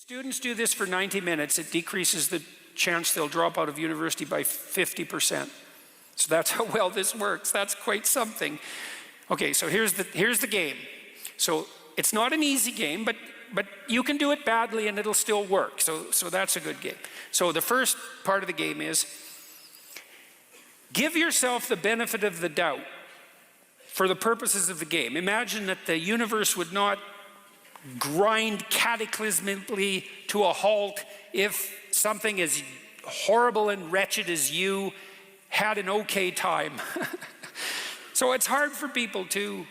Students do this for 90 minutes, it decreases the chance they'll drop out of university by 50%. So that's how well this works. That's quite something. Okay, so here's the game. So it's not an easy game, but you can do it badly and it'll still work. So that's a good game. So the first part of the game is give yourself the benefit of the doubt for the purposes of the game. Imagine that the universe would not grind cataclysmically to a halt if something as horrible and wretched as you had an okay time. So it's hard for people to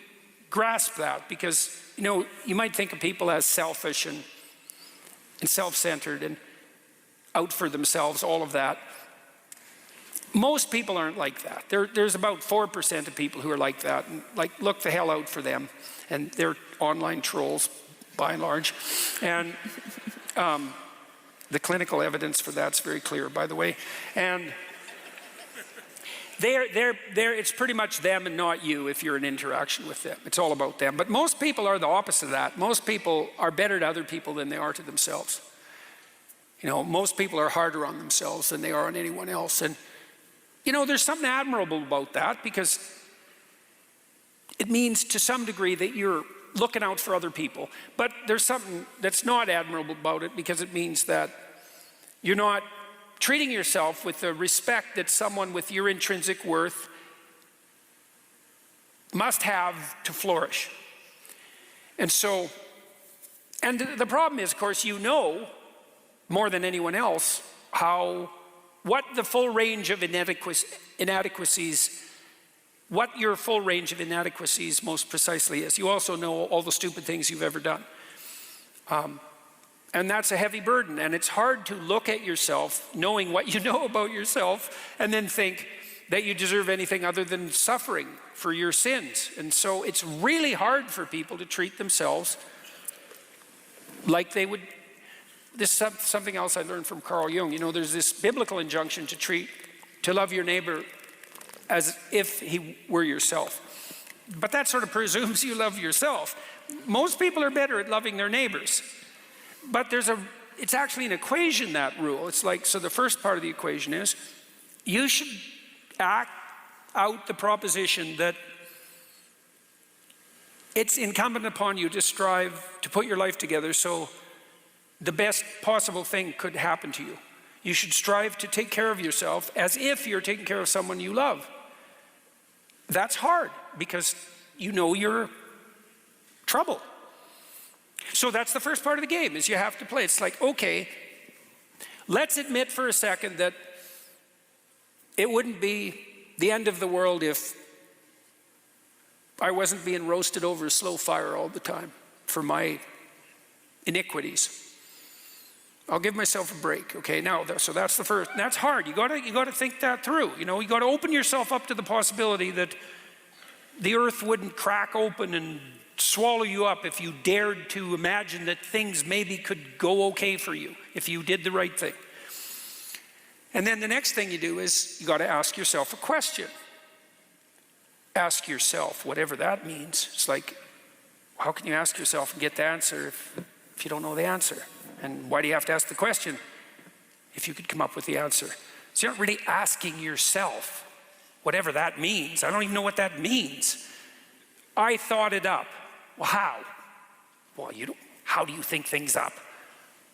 grasp that because, you know, you might think of people as selfish and self-centered and out for themselves, all of that. Most people aren't like that. There's about 4% of people who are like that, and like look the hell out for them. And they're online trolls, by and large. And the clinical evidence for that's very clear, by the way. And it's pretty much them and not you if you're in interaction with them. It's all about them. But most people are the opposite of that. Most people are better to other people than they are to themselves. You know, most people are harder on themselves than they are on anyone else. And, you know, there's something admirable about that because it means to some degree that you're looking out for other people. But there's something that's not admirable about it because it means that you're not treating yourself with the respect that someone with your intrinsic worth must have to flourish. And so, and the problem is, of course, you know more than anyone else what the full range of inadequacies, what your full range of inadequacies most precisely is. You also know all the stupid things you've ever done. And that's a heavy burden, and it's hard to look at yourself, knowing what you know about yourself, and then think that you deserve anything other than suffering for your sins. And so it's really hard for people to treat themselves like they would. This is something else I learned from Carl Jung. You know, there's this biblical injunction to love your neighbor as if he were yourself. But that sort of presumes you love yourself. Most people are better at loving their neighbors. But it's actually an equation, that rule. It's like, so the first part of the equation is, you should act out the proposition that it's incumbent upon you to strive to put your life together so the best possible thing could happen to you. You should strive to take care of yourself as if you're taking care of someone you love. That's hard because you know you're trouble. So that's the first part of the game, is you have to play. It's like, okay, let's admit for a second that it wouldn't be the end of the world if I wasn't being roasted over a slow fire all the time for my iniquities. I'll give myself a break, okay? Now, so that's the first. That's hard. You got to think that through. You know, you got to open yourself up to the possibility that the earth wouldn't crack open and swallow you up if you dared to imagine that things maybe could go okay for you if you did the right thing. And then the next thing you do is you got to ask yourself a question. Ask yourself, whatever that means. It's like, how can you ask yourself and get the answer if you don't know the answer? And why do you have to ask the question if you could come up with the answer? So you're not really asking yourself, whatever that means. I don't even know what that means. I thought it up. Well, how? Well, how do you think things up?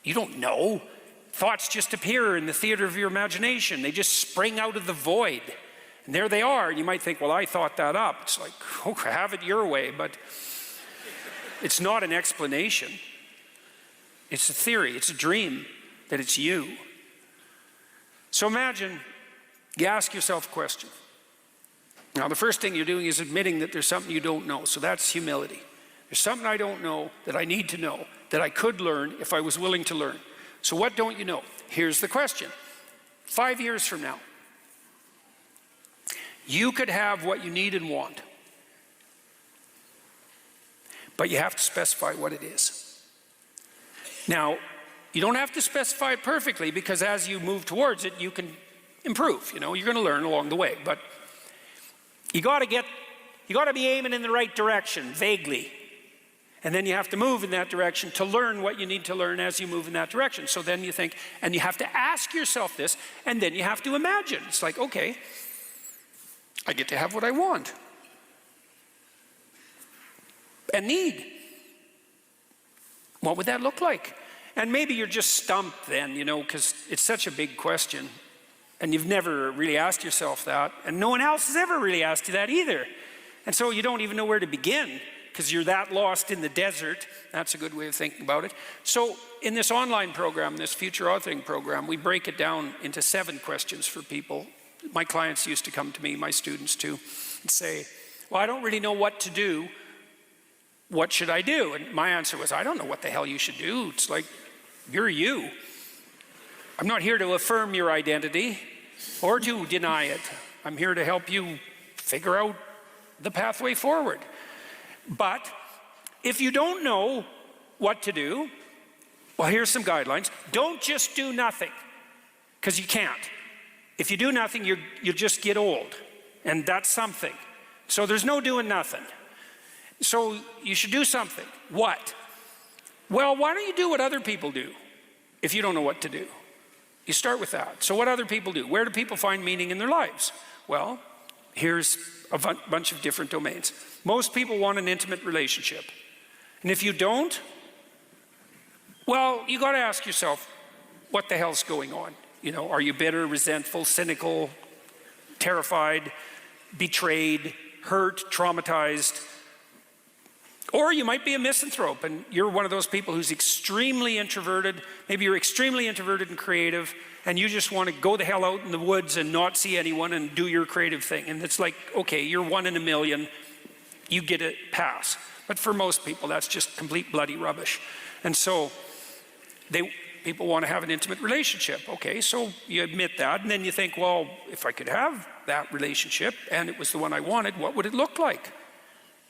You don't know. Thoughts just appear in the theater of your imagination. They just spring out of the void. And there they are. And you might think, well, I thought that up. It's like, oh, have it your way. But it's not an explanation. It's a theory. It's a dream that it's you. So imagine you ask yourself a question. Now, the first thing you're doing is admitting that there's something you don't know. So that's humility. There's something I don't know that I need to know, that I could learn if I was willing to learn. So what don't you know? Here's the question. 5 years from now, you could have what you need and want, but you have to specify what it is. Now, you don't have to specify it perfectly because as you move towards it, you can improve. You know, you're going to learn along the way, but you got to be aiming in the right direction, vaguely. And then you have to move in that direction to learn what you need to learn as you move in that direction. So then you think, and you have to ask yourself this, and then you have to imagine. It's like, okay, I get to have what I want and need. What would that look like? And maybe you're just stumped then, you know, because it's such a big question. And you've never really asked yourself that. And no one else has ever really asked you that either. And so you don't even know where to begin, because you're that lost in the desert. That's a good way of thinking about it. So in this online program, this future authoring program, we break it down into 7 questions for people. My clients used to come to me, my students too, and say, well, I don't really know what to do. What should I do? And my answer was, I don't know what the hell you should do. It's like, you're you. I'm not here to affirm your identity or to deny it. I'm here to help you figure out the pathway forward. But if you don't know what to do, well, here's some guidelines. Don't just do nothing, because you can't. If you do nothing, you'll just get old, and that's something. So there's no doing nothing. So you should do something. What? Well, why don't you do what other people do if you don't know what to do? You start with that. So what other people do? Where do people find meaning in their lives? Well, here's a bunch of different domains. Most people want an intimate relationship. And if you don't, well, you got to ask yourself, what the hell's going on? You know, are you bitter, resentful, cynical, terrified, betrayed, hurt, traumatized? Or you might be a misanthrope, and you're one of those people who's extremely introverted. Maybe you're extremely introverted and creative, and you just want to go the hell out in the woods and not see anyone and do your creative thing. And it's like, okay, you're 1 in a million. You get a pass. But for most people, that's just complete bloody rubbish. And so people want to have an intimate relationship. Okay, so you admit that, and then you think, well, if I could have that relationship and it was the one I wanted, what would it look like?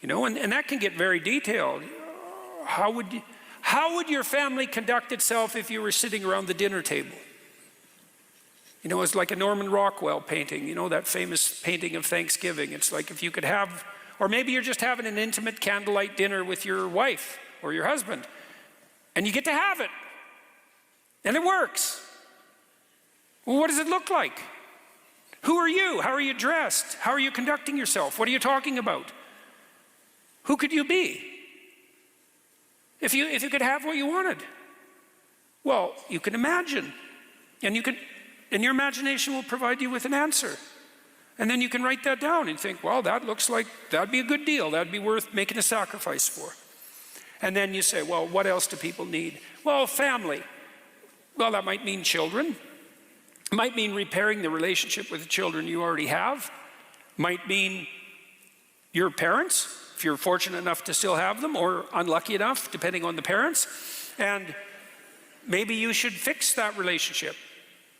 You know, and that can get very detailed. How would your family conduct itself if you were sitting around the dinner table? You know, it's like a Norman Rockwell painting, you know, that famous painting of Thanksgiving. It's like if you could have, or maybe you're just having an intimate candlelight dinner with your wife or your husband, and you get to have it, and it works. Well, what does it look like? Who are you? How are you dressed? How are you conducting yourself? What are you talking about? Who could you be if you could have what you wanted? Well, you can imagine, and your imagination will provide you with an answer. And then you can write that down and think, well, that looks like that'd be a good deal. That'd be worth making a sacrifice for. And then you say, well, what else do people need? Well, family. Well, that might mean children. It might mean repairing the relationship with the children you already have. Might mean your parents, if you're fortunate enough to still have them, or unlucky enough, depending on the parents. And maybe you should fix that relationship,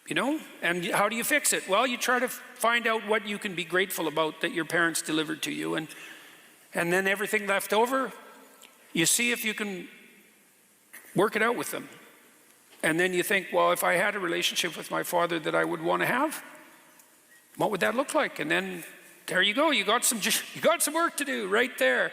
you know? And how do you fix it? Well, you try to find out what you can be grateful about that your parents delivered to you. And then everything left over, you see if you can work it out with them. And then you think, well, if I had a relationship with my father that I would want to have, what would that look like? And then there you go, you got some work to do right there.